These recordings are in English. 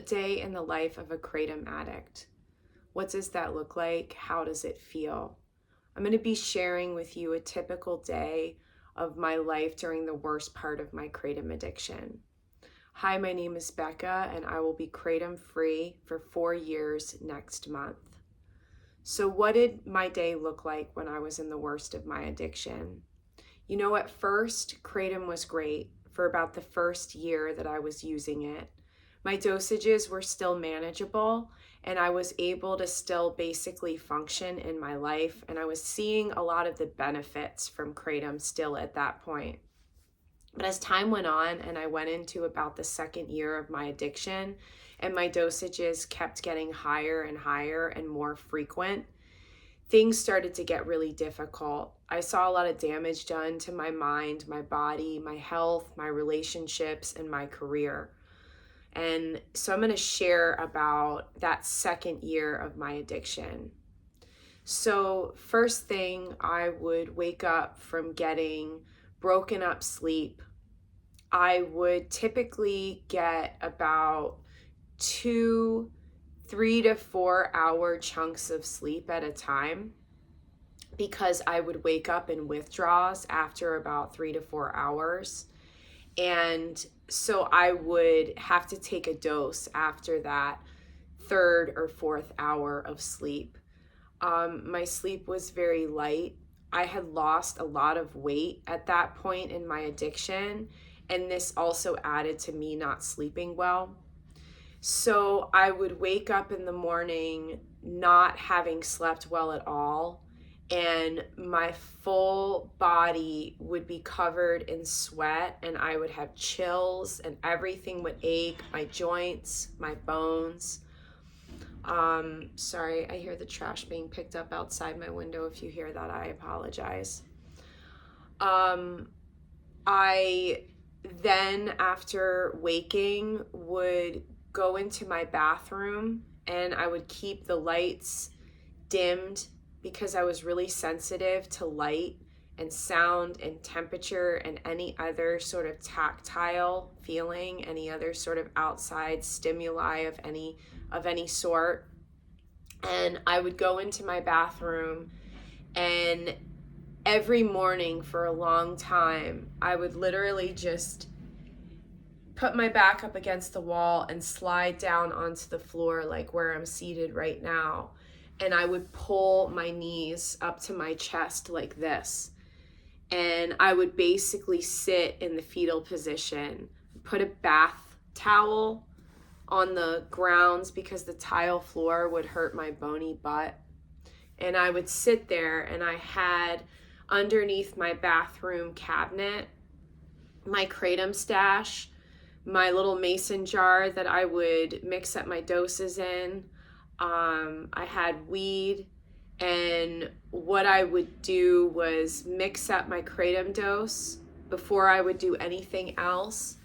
day in the life of a Kratom addict. What does that look like? How does it feel? I'm going to be sharing with you a typical day of my life during the worst part of my Kratom addiction. Hi, my name is Becca, and I will be Kratom free for 4 years next month. So what did my day look like when I was in the worst of my addiction? You know, at first, Kratom was great for about the first year that I was using it. My dosages were still manageable, and I was able to still basically function in my life, and I was seeing a lot of the benefits from Kratom still at that point. But as time went on and I went into about the second year of my addiction, and my dosages kept getting higher and higher and more frequent, things started to get really difficult. I saw a lot of damage done to my mind, my body, my health, my relationships, and my career. And so I'm going to share about that second year of my addiction. So first thing, I would wake up from getting broken up sleep. I would typically get about 3 to 4 hour chunks of sleep at a time, because I would wake up in withdrawals after about 3 to 4 hours. And so I would have to take a dose after that third or fourth hour of sleep. My sleep was very light. I had lost a lot of weight at that point in my addiction, and this also added to me not sleeping well. So I would wake up in the morning not having slept well at all, and my full body would be covered in sweat, and I would have chills, and everything would ache, my joints, my bones. Sorry, I hear the trash being picked up outside my window. If you hear that, I apologize. I then, after waking, would go into my bathroom, and I would keep the lights dimmed because I was really sensitive to light and sound and temperature and any other sort of tactile feeling, any other sort of outside stimuli of any sort. And I would go into my bathroom, and every morning for a long time, I would literally just put my back up against the wall and slide down onto the floor, like where I'm seated right now. And I would pull my knees up to my chest like this. And I would basically sit in the fetal position, put a bath towel on the grounds because the tile floor would hurt my bony butt. And I would sit there, and I had underneath my bathroom cabinet my Kratom stash, my little mason jar that I would mix up my doses in. I had weed, and what I would do was mix up my Kratom dose before I would do anything else,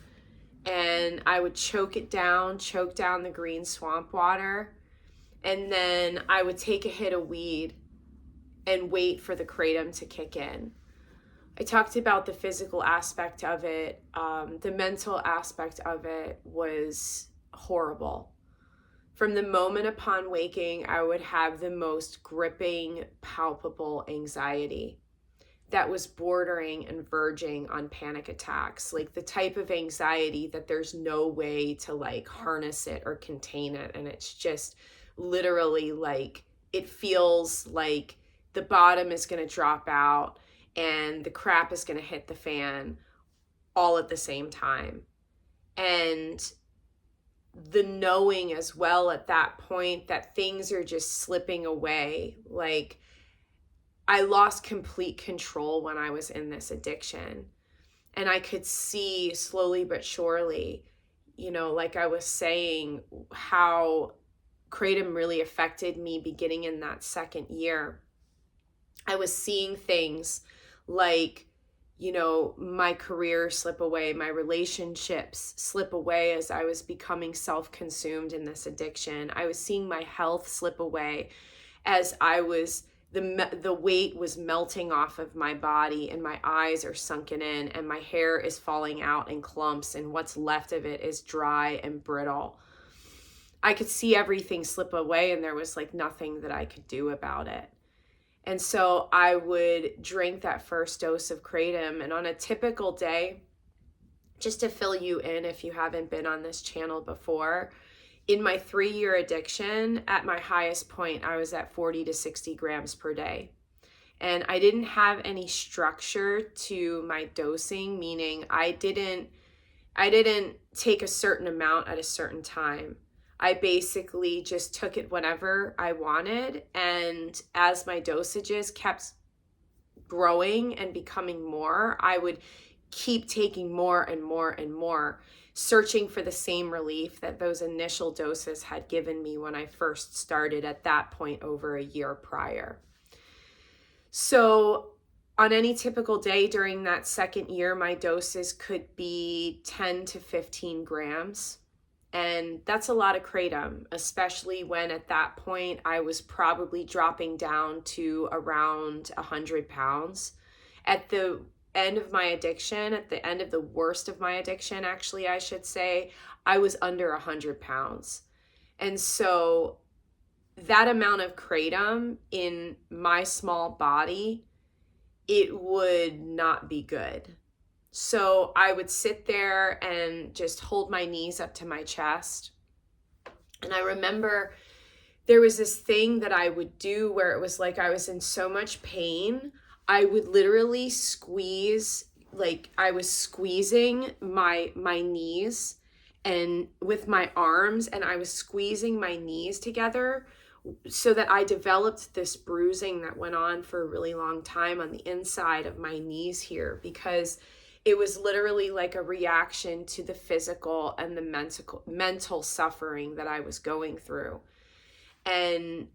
and I would choke down the green swamp water, and then I would take a hit of weed and wait for the Kratom to kick in. I talked about the physical aspect of it. The mental aspect of it was horrible. From the moment upon waking, I would have the most gripping, palpable anxiety that was bordering and verging on panic attacks, like the type of anxiety that there's no way to like harness it or contain it. And it's just literally like, it feels like the bottom is going to drop out and the crap is going to hit the fan all at the same time. And the knowing as well at that point that things are just slipping away. Like, I lost complete control when I was in this addiction. And I could see slowly but surely, you know, like I was saying, how Kratom really affected me beginning in that second year. I was seeing things like, you know, my career slip away, my relationships slip away as I was becoming self-consumed in this addiction. I was seeing my health slip away as I was, the weight was melting off of my body, and my eyes are sunken in, and my hair is falling out in clumps, and what's left of it is dry and brittle. I could see everything slip away and there was like nothing that I could do about it. And so I would drink that first dose of Kratom, and on a typical day, just to fill you in if you haven't been on this channel before, in my 3-year addiction, at my highest point, I was at 40 to 60 grams per day. And I didn't have any structure to my dosing, meaning I didn't take a certain amount at a certain time. I basically just took it whenever I wanted, and as my dosages kept growing and becoming more, I would keep taking more and more and more, searching for the same relief that those initial doses had given me when I first started at that point over a year prior. So on any typical day during that second year, my doses could be 10 to 15 grams. And that's a lot of Kratom, especially when at that point I was probably dropping down to around 100 pounds. At the end of my addiction, at the end of the worst of my addiction, actually, I should say, I was under 100 pounds. And so that amount of Kratom in my small body, it would not be good. So I would sit there and just hold my knees up to my chest. And I remember there was this thing that I would do where it was like I was in so much pain. I would literally squeeze, like I was squeezing my knees and with my arms, and I was squeezing my knees together so that I developed this bruising that went on for a really long time on the inside of my knees here, because it was literally like a reaction to the physical and the mental suffering that I was going through. And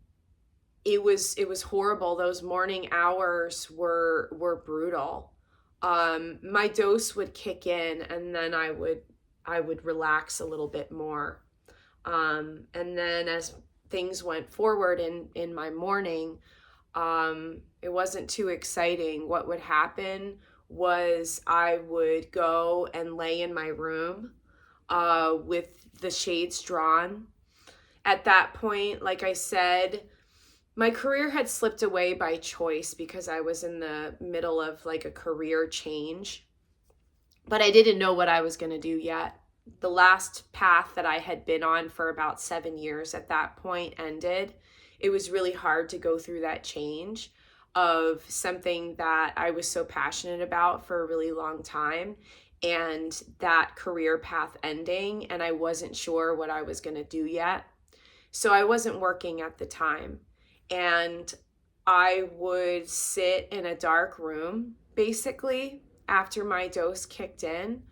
it was horrible. Those morning hours were brutal. My dose would kick in, and then I would relax a little bit more. And then as things went forward in my morning, it wasn't too exciting. What would happen was I would go and lay in my room with the shades drawn. At that point, like I said, my career had slipped away by choice because I was in the middle of like a career change, but I didn't know what I was going to do yet. The last path that I had been on for about 7 years at that point ended. It was really hard to go through that change of something that I was so passionate about for a really long time, and that career path ending, and I wasn't sure what I was going to do yet. So I wasn't working at the time, and I would sit in a dark room basically after my dose kicked in,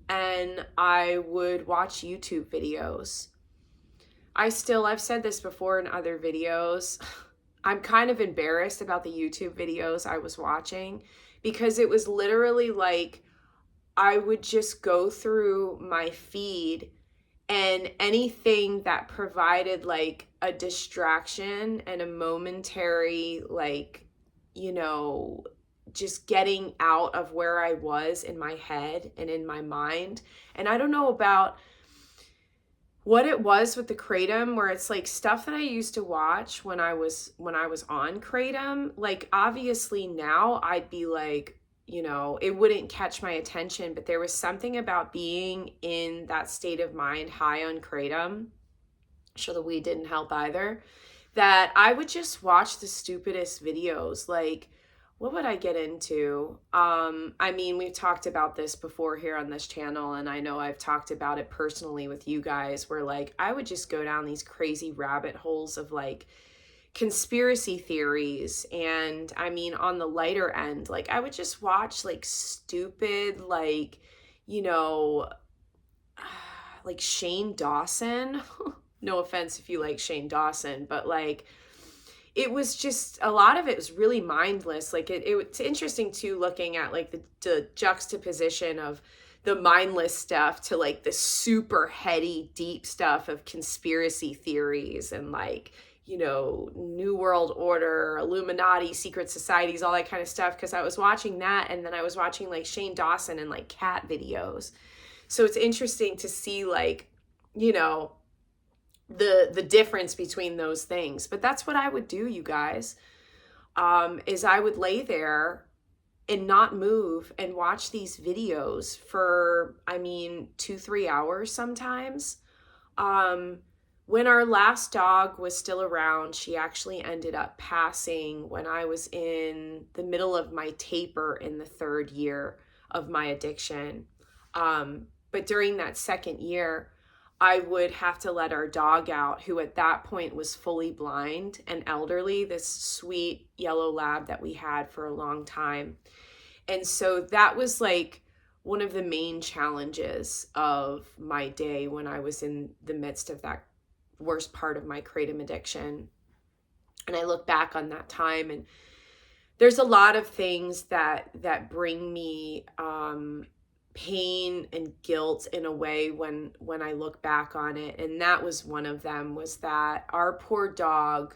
and I would watch YouTube videos. I've said this before in other videos, I'm kind of embarrassed about the YouTube videos I was watching, because it was literally like I would just go through my feed, and anything that provided like a distraction and a momentary, like, just getting out of where I was in my head and in my mind. And I don't know about what it was with the Kratom, where it's like stuff that I used to watch when I was on Kratom. Like obviously now I'd be like, it wouldn't catch my attention, but there was something about being in that state of mind high on Kratom, I'm sure the weed didn't help either, that I would just watch the stupidest videos. Like, what would I get into? We've talked about this before here on this channel, and I know I've talked about it personally with you guys, where like I would just go down these crazy rabbit holes of like conspiracy theories. And on the lighter end, like I would just watch like stupid, like, like Shane Dawson. No offense if you like Shane Dawson, but like, it was just, a lot of it was really mindless. Like it's interesting too, looking at like the juxtaposition of the mindless stuff to like the super heady, deep stuff of conspiracy theories and like, New World Order, Illuminati, secret societies, all that kind of stuff. Cause I was watching that, and then I was watching like Shane Dawson and like cat videos. So it's interesting to see like, the difference between those things. But that's what I would do, you guys, is I would lay there and not move and watch these videos for, I mean, 2-3 hours sometimes. When our last dog was still around, she actually ended up passing when I was in the middle of my taper in the 3rd year of my addiction. But during that 2nd year, I would have to let our dog out, who at that point was fully blind and elderly, this sweet yellow lab that we had for a long time. And so that was like one of the main challenges of my day when I was in the midst of that worst part of my kratom addiction. And I look back on that time, and there's a lot of things that bring me pain and guilt in a way when I look back on it. And that was one of them, was that our poor dog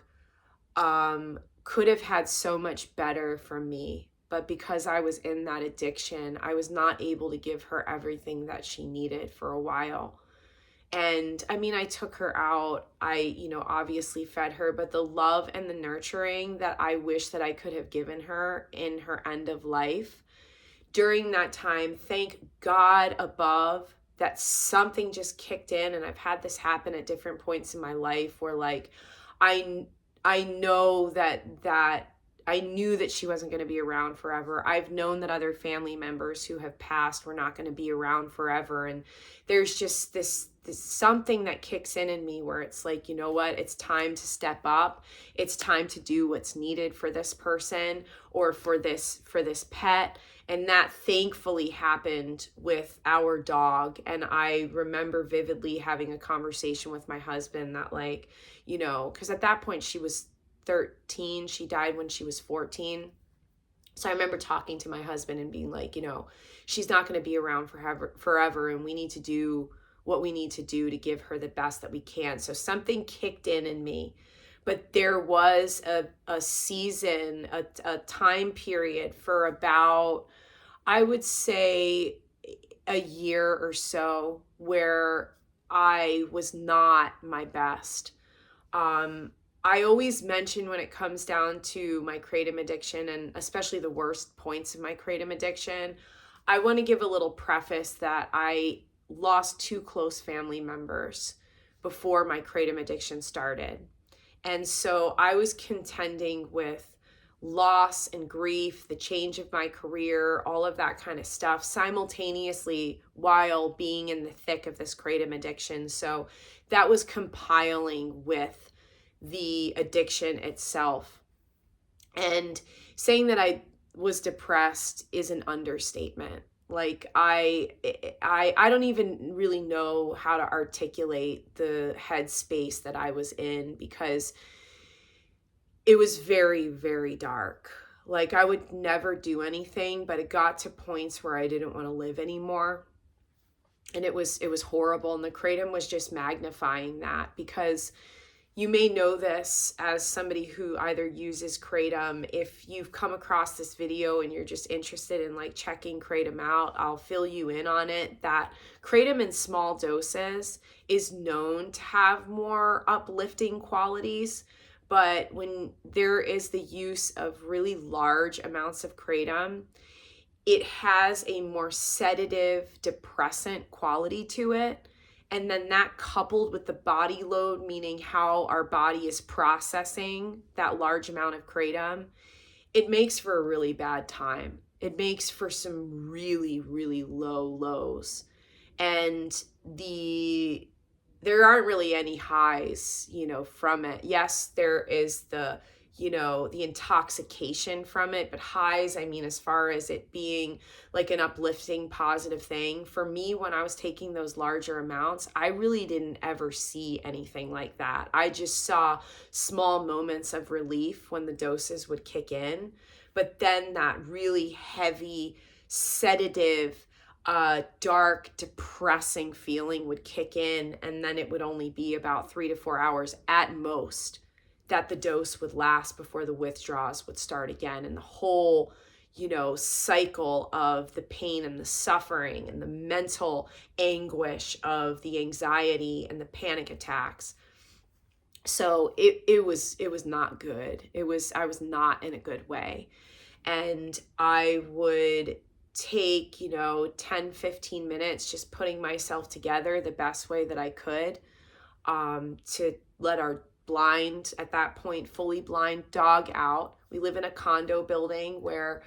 could have had so much better from me. But because I was in that addiction, I was not able to give her everything that she needed for a while. And I mean, I took her out. I, obviously fed her, but the love and the nurturing that I wish that I could have given her in her end of life during that time, thank God above that something just kicked in. And I've had this happen at different points in my life where like, I know that I knew that she wasn't going to be around forever. I've known that other family members who have passed were not going to be around forever. And there's just this something that kicks in me where it's like, you know what, it's time to step up. It's time to do what's needed for this person or for this pet. And that thankfully happened with our dog. And I remember vividly having a conversation with my husband that like, because at that point she was 13, she died when she was 14. So I remember talking to my husband and being like, she's not going to be around forever, and we need to do what we need to do to give her the best that we can. So something kicked in me. But there was a season, a time period for about, I would say, a year or so where I was not my best. I always mention when it comes down to my kratom addiction, and especially the worst points of my kratom addiction, I want to give a little preface that I lost 2 close family members before my kratom addiction started. And so I was contending with loss and grief, the change of my career, all of that kind of stuff simultaneously while being in the thick of this kratom addiction. So that was compiling with the addiction itself. And saying that I was depressed is an understatement. Like I don't even really know how to articulate the headspace that I was in, because it was very, very dark. Like I would never do anything, but it got to points where I didn't want to live anymore. And it was horrible. And the kratom was just magnifying that, because you may know this as somebody who either uses kratom. If you've come across this video and you're just interested in like checking kratom out, I'll fill you in on it, that kratom in small doses is known to have more uplifting qualities. But when there is the use of really large amounts of kratom, it has a more sedative, depressant quality to it. And then that coupled with the body load, meaning how our body is processing that large amount of kratom, it makes for a really bad time. It makes for some really, really low lows. And there aren't really any highs, from it. Yes, there is the intoxication from it, but highs, I mean, as far as it being like an uplifting, positive thing, for me, when I was taking those larger amounts, I really didn't ever see anything like that. I just saw small moments of relief when the doses would kick in, but then that really heavy, sedative, dark, depressing feeling would kick in, and then it would only be about 3 to 4 hours at most that the dose would last before the withdrawals would start again. And the whole, cycle of the pain and the suffering and the mental anguish of the anxiety and the panic attacks. So it was not good. I was not in a good way. And I would take, 10, 15 minutes just putting myself together the best way that I could, to let our blind, at that point, fully blind dog out. We live in a condo building where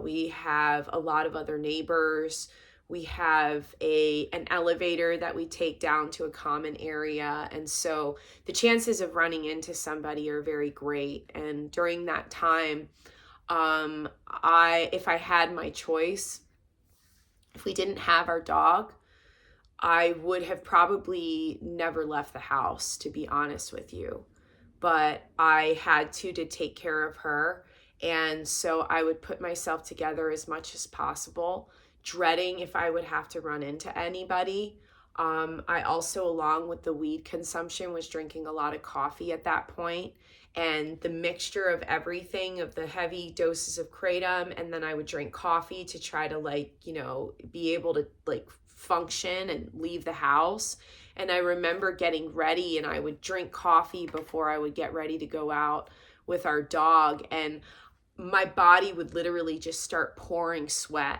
we have a lot of other neighbors. We have an elevator that we take down to a common area. And so the chances of running into somebody are very great. And during that time, if I had my choice, if we didn't have our dog, I would have probably never left the house, to be honest with you. But I had to take care of her. And so I would put myself together as much as possible, dreading if I would have to run into anybody. I also, along with the weed consumption, was drinking a lot of coffee at that point. And the mixture of everything, of the heavy doses of kratom, and then I would drink coffee to try to be able to function and leave the house. And I remember getting ready, and I would drink coffee before I would get ready to go out with our dog, and my body would literally just start pouring sweat.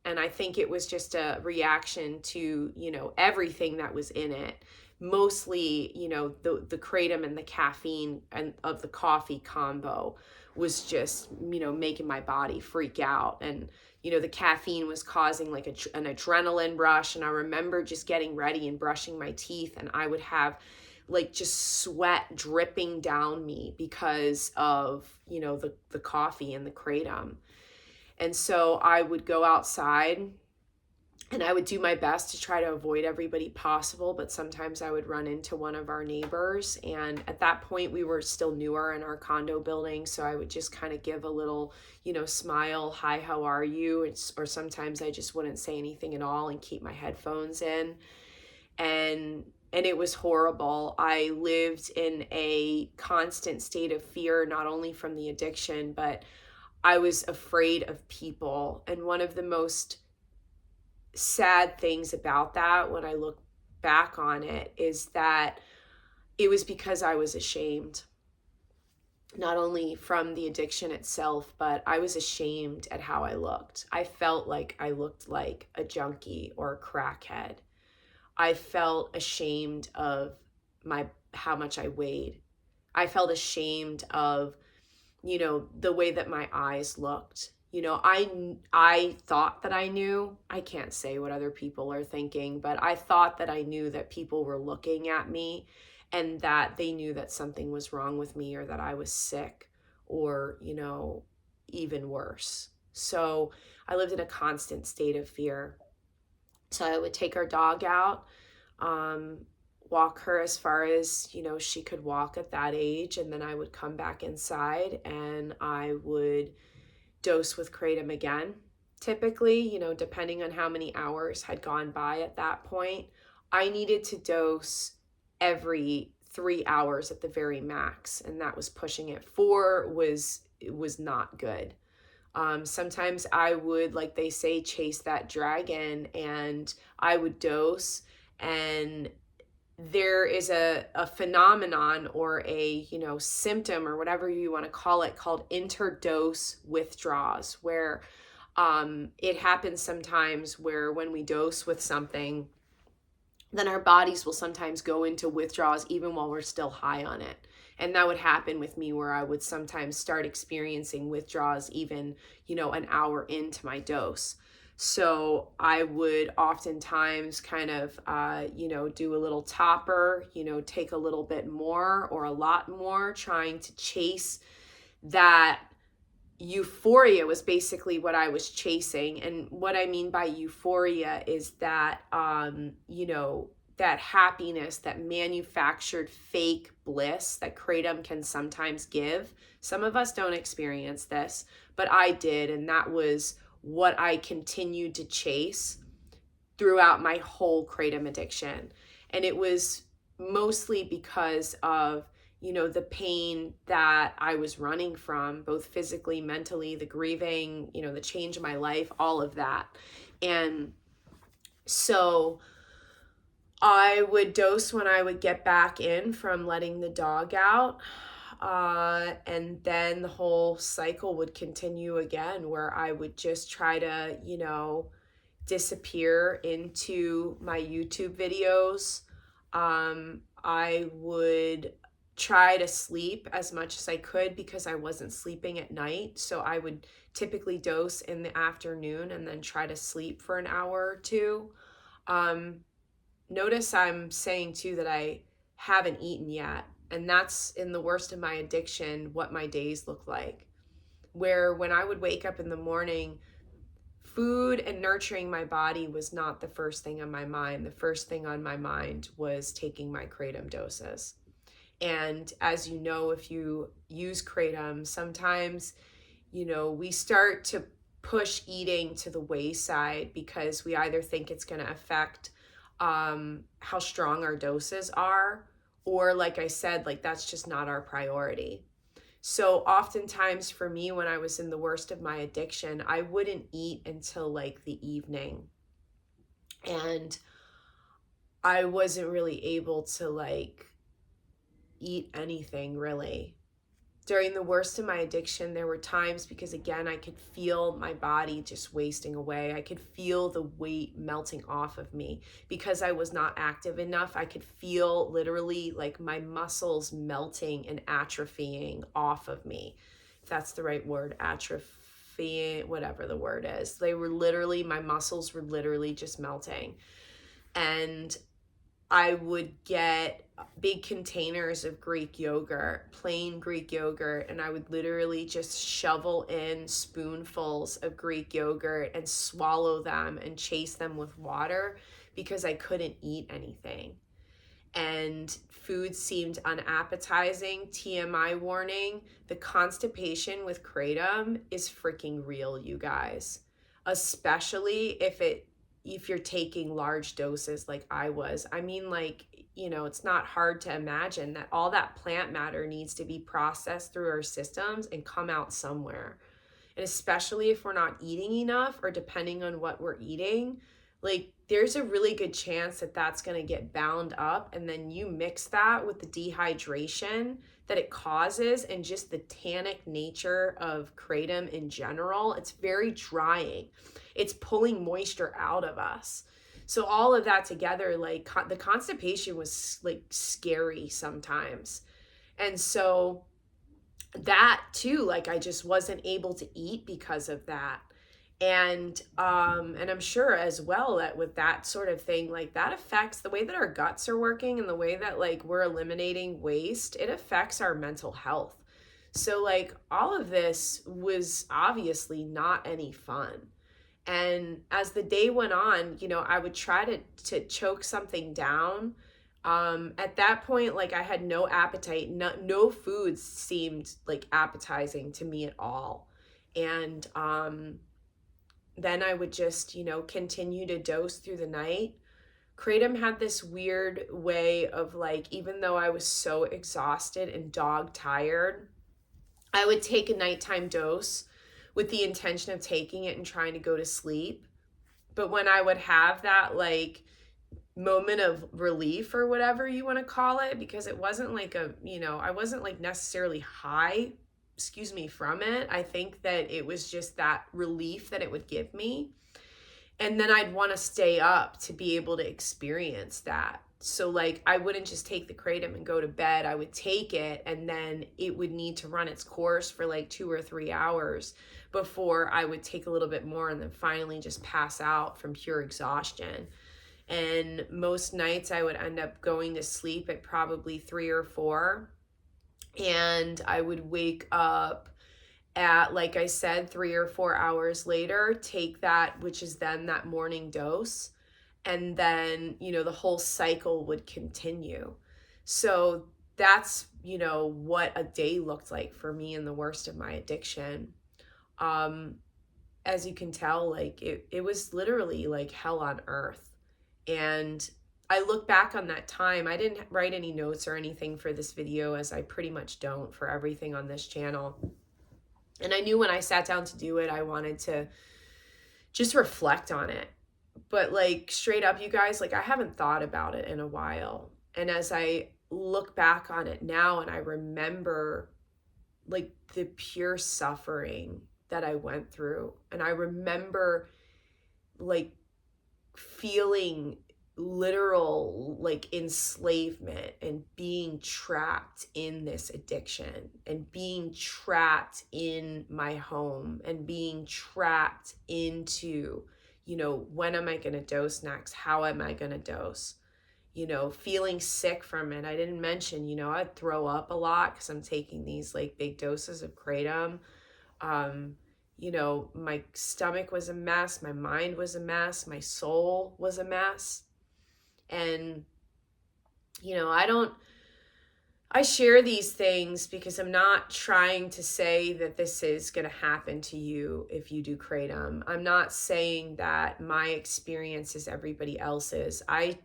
And I think it was just a reaction to, everything that was in it. Mostly, the kratom and the caffeine and of the coffee combo was just, making my body freak out. And, the caffeine was causing like an adrenaline rush. And I remember just getting ready and brushing my teeth, and I would have just sweat dripping down me because of, the coffee and the kratom. And so I would go outside and I would do my best to try to avoid everybody possible, but sometimes I would run into one of our neighbors. And at that point, we were still newer in our condo building, so I would just kind of give a little, smile, hi, how are you? Or sometimes I just wouldn't say anything at all and keep my headphones in. And it was horrible. I lived in a constant state of fear, not only from the addiction, but I was afraid of people. And one of the most sad things about that, when I look back on it, is that it was because I was ashamed, not only from the addiction itself, but I was ashamed at how I looked. I felt like I looked like a junkie or a crackhead. I felt ashamed of how much I weighed. I felt ashamed of, the way that my eyes looked. I thought that I knew. I can't say what other people are thinking, but I thought that I knew that people were looking at me and that they knew that something was wrong with me, or that I was sick, or, even worse. So I lived in a constant state of fear. So I would take our dog out, walk her as far as, she could walk at that age. And then I would come back inside and I would dose with kratom again. Typically, depending on how many hours had gone by at that point, I needed to dose every 3 hours at the very max. And that was pushing it. 4 was not good. Sometimes I would, like they say, chase that dragon, and I would dose, and there is a phenomenon or a, symptom or whatever you want to call it, called interdose withdrawals, where it happens sometimes where when we dose with something, then our bodies will sometimes go into withdrawals even while we're still high on it. And that would happen with me, where I would sometimes start experiencing withdrawals even, an hour into my dose. So I would oftentimes kind of, do a little topper, take a little bit more or a lot more, trying to chase that euphoria. Was basically what I was chasing. And what I mean by euphoria is that, that happiness, that manufactured fake bliss that kratom can sometimes give. Some of us don't experience this, but I did. And that was what I continued to chase throughout my whole kratom addiction. And it was mostly because of, the pain that I was running from, both physically, mentally, the grieving, the change in my life, all of that. And so I would dose when I would get back in from letting the dog out. And then the whole cycle would continue again, where I would just try to, disappear into my YouTube videos. I would try to sleep as much as I could because I wasn't sleeping at night. So I would typically dose in the afternoon and then try to sleep for an hour or two. Um, Notice I'm saying too that I haven't eaten yet. And that's in the worst of my addiction, what my days look like. Where when I would wake up in the morning, food and nurturing my body was not the first thing on my mind. The first thing on my mind was taking my Kratom doses. And as you know, if you use Kratom, sometimes, we start to push eating to the wayside because we either think it's going to affect how strong our doses are, or like I said, like that's just not our priority. So oftentimes for me, when I was in the worst of my addiction, I wouldn't eat until like the evening. And I wasn't really able to like eat anything really. During the worst of my addiction, there were times because, again, I could feel my body just wasting away. I could feel the weight melting off of me because I was not active enough. I could feel literally like my muscles melting and atrophying off of me. If that's the right word, atrophying, whatever the word is. My muscles were literally just melting. And I would get big containers of Greek yogurt, plain Greek yogurt, and I would literally just shovel in spoonfuls of Greek yogurt and swallow them and chase them with water because I couldn't eat anything. And food seemed unappetizing. TMI warning, the constipation with Kratom is freaking real, you guys. Especially if you're taking large doses like I was. I mean, like, it's not hard to imagine that all that plant matter needs to be processed through our systems and come out somewhere. And especially if we're not eating enough, or depending on what we're eating, like there's a really good chance that that's going to get bound up. And then you mix that with the dehydration that it causes and just the tannic nature of Kratom in general. It's very drying. It's pulling moisture out of us. So all of that together, like the constipation was like scary sometimes. And so that too, like I just wasn't able to eat because of that. And I'm sure as well that with that sort of thing, like that affects the way that our guts are working and the way that like we're eliminating waste. It affects our mental health. So like all of this was obviously not any fun. And as the day went on, I would try to choke something down. At that point, like I had no appetite. No food seemed like appetizing to me at all. And then I would just, continue to dose through the night. Kratom had this weird way of like, even though I was so exhausted and dog tired, I would take a nighttime dose with the intention of taking it and trying to go to sleep. But when I would have that like moment of relief or whatever you want to call it, because it wasn't like I wasn't like necessarily high, from it. I think that it was just that relief that it would give me. And then I'd want to stay up to be able to experience that. So like I wouldn't just take the Kratom and go to bed. I would take it and then it would need to run its course for like 2 or 3 hours before I would take a little bit more and then finally just pass out from pure exhaustion. And most nights I would end up going to sleep at probably 3 or 4. And I would wake up at, like I said, 3 or 4 hours later, take that, which is then that morning dose. And then, the whole cycle would continue. So that's, what a day looked like for me in the worst of my addiction. As you can tell, like it was literally like hell on earth. And I look back on that time. I didn't write any notes or anything for this video, as I pretty much don't for everything on this channel. And I knew when I sat down to do it, I wanted to just reflect on it. But like straight up, you guys, like I haven't thought about it in a while. And as I look back on it now and I remember like the pure suffering that I went through, and I remember like feeling literal like enslavement and being trapped in this addiction and being trapped in my home and being trapped into, you know, when am I going to dose next? How am I going to dose? You know, feeling sick from it. I didn't mention, you know, I'd throw up a lot because I'm taking these like big doses of Kratom. um you know, my stomach was a mess, my mind was a mess, my soul was a mess. And you know, I share these things because I'm not trying to say that this is going to happen to you if you do Kratom. I'm not saying that my experience is everybody else's. I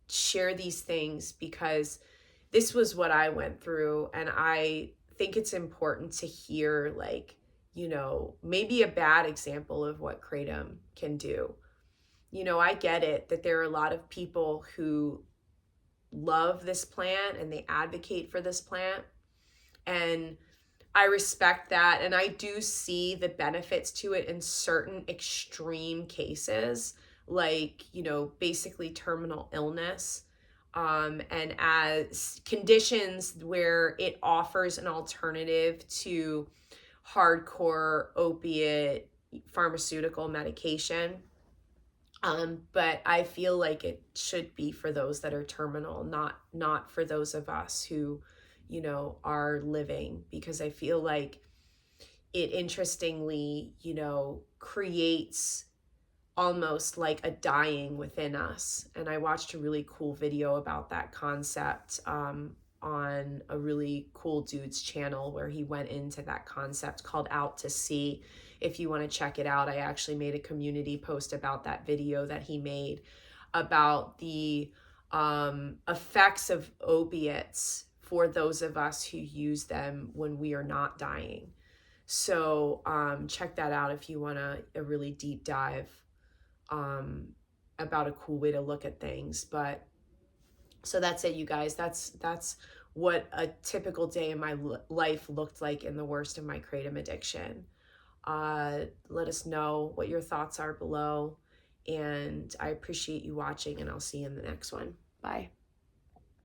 share these things because this was what I went through, and I think it's important to hear, like, you know, maybe a bad example of what Kratom can do. You know, I get it that there are a lot of people who love this plant and they advocate for this plant, and I respect that, and I do see the benefits to it in certain extreme cases, like, you know, basically terminal illness, and as conditions where it offers an alternative to hardcore opiate pharmaceutical medication. But I feel like it should be for those that are terminal, not for those of us who, you know, are living, because I feel like it interestingly, you know, creates almost like a dying within us. And I watched a really cool video about that concept on a really cool dude's channel where he went into that concept called Out to Sea. If you want to check it out, I actually made a community post about that video that he made about the effects of opiates for those of us who use them when we are not dying. So check that out if you want a really deep dive about a cool way to look at things. But so that's it, you guys. That's what a typical day in my life looked like in the worst of my Kratom addiction. Let us know what your thoughts are below, and I appreciate you watching, and I'll see you in the next one. Bye.